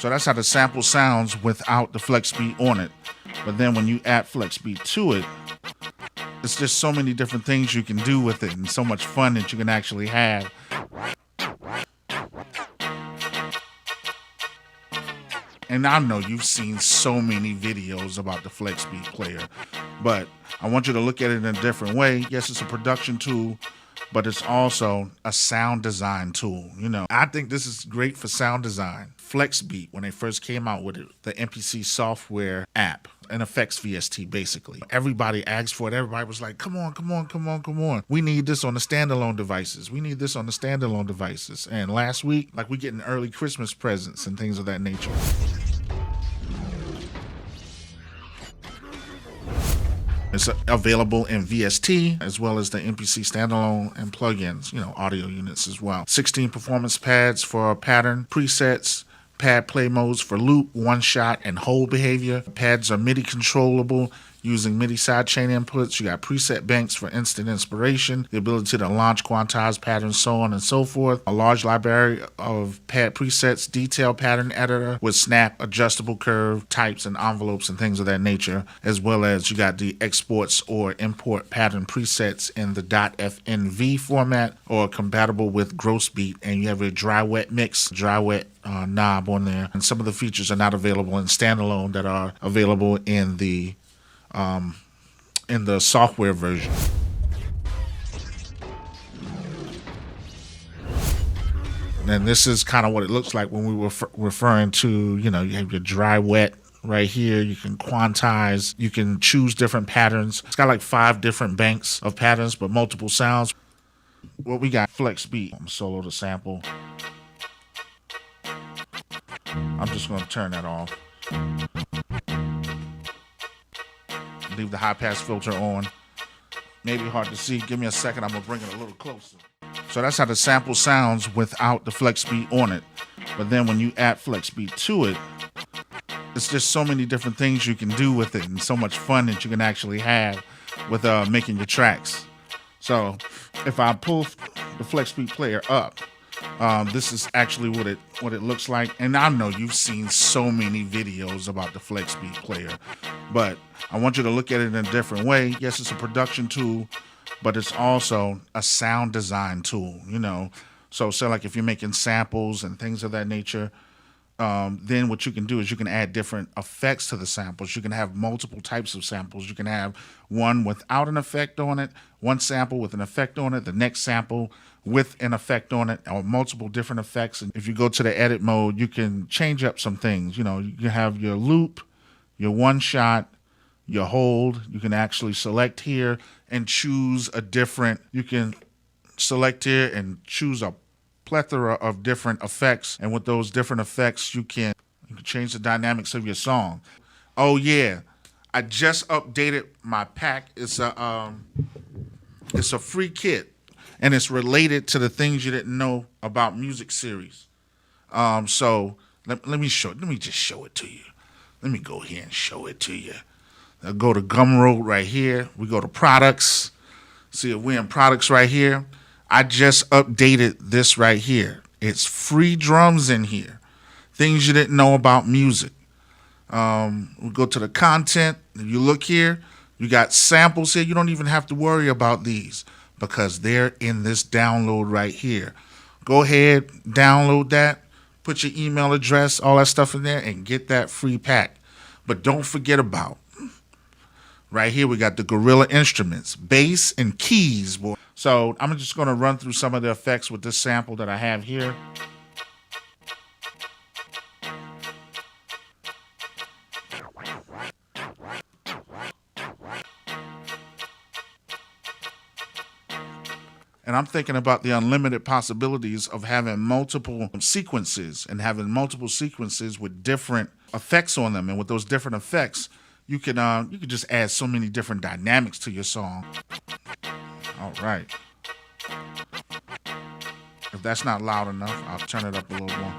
So that's how the sample sounds without the flex beat on it. But then when you add flex beat to it, it's just so many different things you can do with it and so much fun that you can actually have. And I know you've seen so many videos about the flex beat player, but I want you to look at it in a different way. Yes, it's a production tool, but it's also a sound design tool. You know, I think this is great for sound design. FlexBeat, when they first came out with it, the MPC software app, an effects VST basically. Everybody asked for it. Everybody was like, come on, come on, come on, come on. We need this on the standalone devices. We need this on the standalone devices. And last week, like, we getting early Christmas presents and things of that nature. It's available in VST as well as the MPC standalone and plugins, you know, audio units as well. 16 performance pads for pattern presets, pad play modes for loop, one shot, and hold behavior. Pads are MIDI controllable using MIDI sidechain inputs. You got preset banks for instant inspiration, the ability to launch quantize patterns, so on and so forth. A large library of pad presets, detailed pattern editor with snap, adjustable curve, types, and envelopes and things of that nature, as well as you got the exports or import pattern presets in the .fnv format or compatible with gross beat, and you have a dry wet mix, dry wet knob on there. And some of the features are not available in standalone that are available in the software version. And this is kind of what it looks like when we were referring to, you know, you have your dry wet right here. You can quantize, you can choose different patterns. It's got like 5 different banks of patterns, but multiple sounds. What we got, flex beat, solo to sample. I'm just going to turn that off. Leave the high pass filter on. Maybe hard to see. Give me a second. I'm going to bring it a little closer. So that's how the sample sounds without the flex beat on it. But then when you add flex beat to it, it's just so many different things you can do with it and so much fun that you can actually have with making your tracks. So if I pull the flex beat player up, this is actually what it looks like. And I know you've seen so many videos about the flex beat player, but I want you to look at it in a different way. Yes, it's a production tool, but it's also a sound design tool, you know. So like if you're making samples and things of that nature, then what you can do is you can add different effects to the samples. You can have multiple types of samples. You can have one without an effect on it, one sample with an effect on it, the next sample with an effect on it, or multiple different effects. And if you go to the edit mode, you can change up some things. You know, you can have your loop, your one shot, your hold. You can actually select here and choose a different, you can select here and choose a plethora of different effects, and with those different effects you can change the dynamics of your song. Oh yeah, I just updated my pack. It's a free kit, and it's related to the things you didn't know about music series. So let me just show it to you. Let me go here and show it to you. I'll go to Gumroad right here. We go to products. See if we're in products right here. I just updated this right here. It's free drums in here. Things you didn't know about music. We go to the content. If you look here, you got samples here. You don't even have to worry about these because they're in this download right here. Go ahead, download that, put your email address, all that stuff in there, and get that free pack. But don't forget about, right here we got the Gorilla Instruments, bass and keys, boy. So I'm just going to run through some of the effects with this sample that I have here. And I'm thinking about the unlimited possibilities of having multiple sequences and having multiple sequences with different effects on them. And with those different effects, you can just add so many different dynamics to your song. All right. If that's not loud enough, I'll turn it up a little more.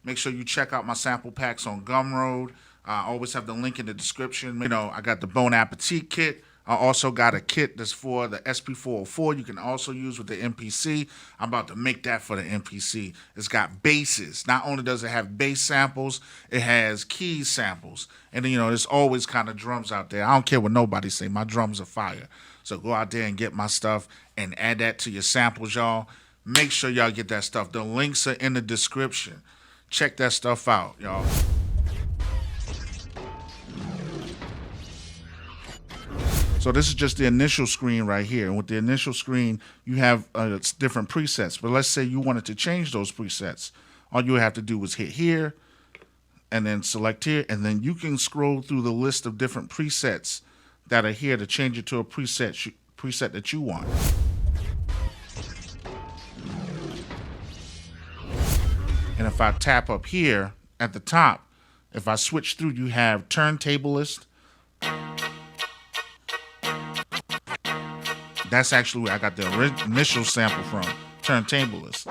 Make sure you check out my sample packs on Gumroad. I always have the link in the description. You know, I got the Bon Appetit kit. I also got a kit that's for the SP404. You can also use with the MPC. I'm about to make that for the MPC. It's got basses. Not only does it have bass samples, it has keys samples. And then, you know, there's always kind of drums out there. I don't care what nobody say. My drums are fire. So go out there and get my stuff and add that to your samples, y'all. Make sure y'all get that stuff. The links are in the description. Check that stuff out, y'all. So this is just the initial screen right here. And with the initial screen, you have different presets. But let's say you wanted to change those presets. All you have to do is hit here and then select here. And then you can scroll through the list of different presets that are here to change it to a preset that you want. And if I tap up here at the top, if I switch through, you have Turntablist. That's actually where I got the initial sample from, Turntablist.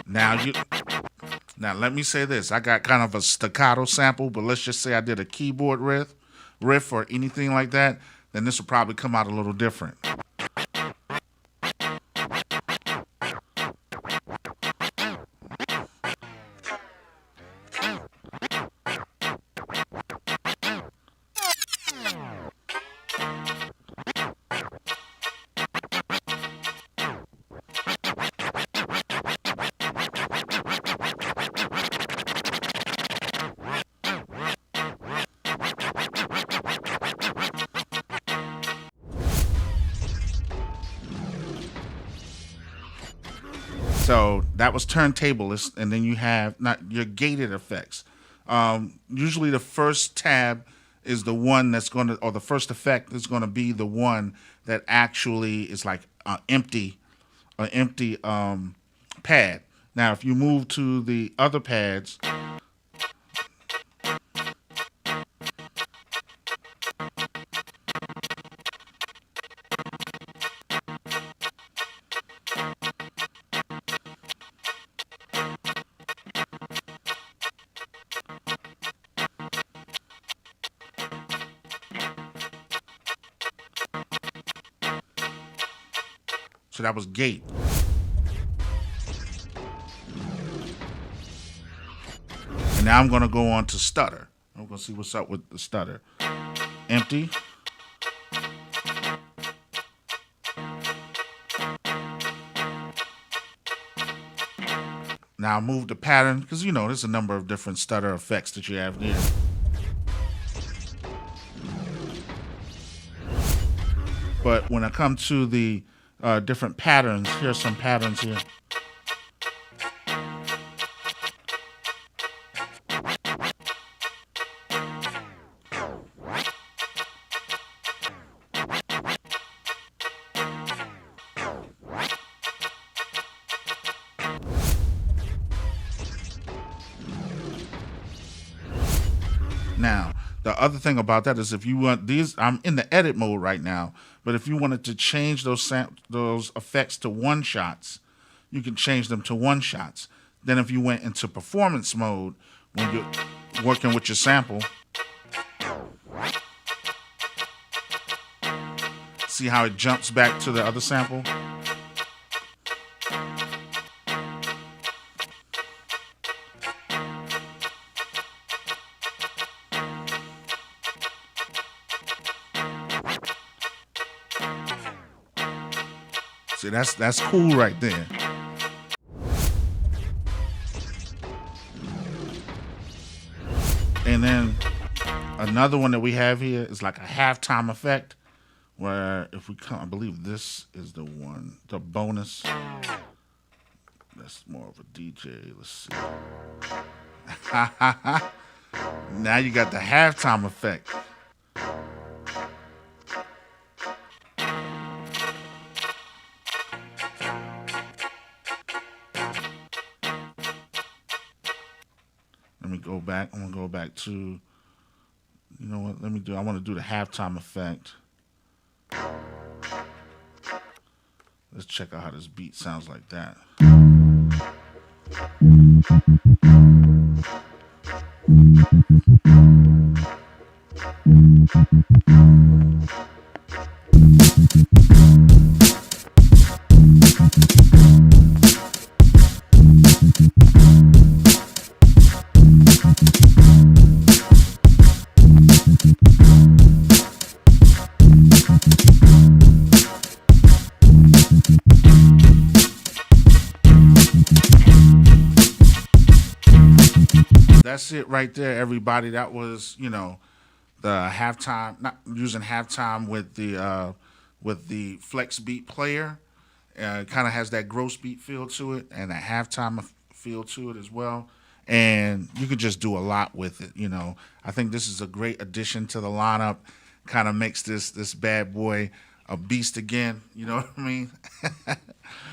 Now let me say this. I got kind of a staccato sample, but let's just say I did a keyboard riff or anything like that, then this will probably come out a little different. So that was Turntablist, and then you have not your gated effects. Usually the first tab is the one that's going to, or the first effect is going to be the one that actually is like an empty pad. Now, if you move to the other pads, so that was gate. And now I'm going to go on to stutter. I'm going to see what's up with the stutter. Empty. Now move the pattern, because you know there's a number of different stutter effects that you have there. But when I come to the different patterns, here's some patterns here. Now, the other thing about that is if you want these, I'm in the edit mode right now, but if you wanted to change those effects to one shots, you can change them to one shots. Then if you went into performance mode, when you're working with your sample, see how it jumps back to the other sample? See, that's cool right there. And then another one that we have here is like a halftime effect, where if we come, I believe this is the one, the bonus. That's more of a DJ. Let's see. Now you got the halftime effect. Let me go back. I'm going to go back to, you know what, I want to do the halftime effect. Let's check out how this beat sounds like that. That's it right there, everybody. That was, the halftime. Not using halftime with the flex beat player. It kind of has that gross beat feel to it and that halftime feel to it as well. And you could just do a lot with it. I think this is a great addition to the lineup. Kind of makes this bad boy a beast again. You know what I mean?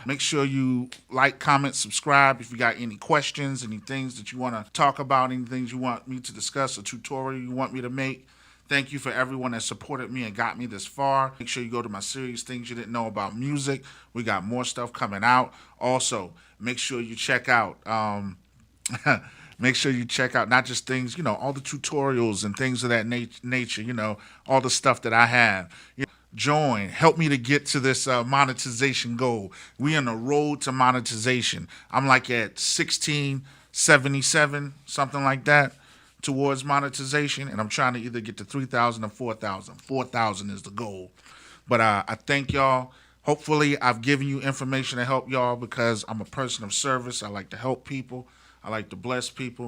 Make sure you like, comment, subscribe. If you got any questions, any things that you want to talk about, any things you want me to discuss, a tutorial you want me to make. Thank you for everyone that supported me and got me this far. Make sure you go to my series, Things You Didn't Know About Music. We got more stuff coming out. Also, make sure you check out make sure you check out not just things, all the tutorials and things of that nature, all the stuff that I have. Join, help me to get to this monetization goal. We on the road to monetization. I'm like at 1677, something like that, towards monetization, and I'm trying to either get to 3,000 or 4,000. 4,000 is the goal. But I thank y'all. Hopefully, I've given you information to help y'all because I'm a person of service. I like to help people. I like to bless people.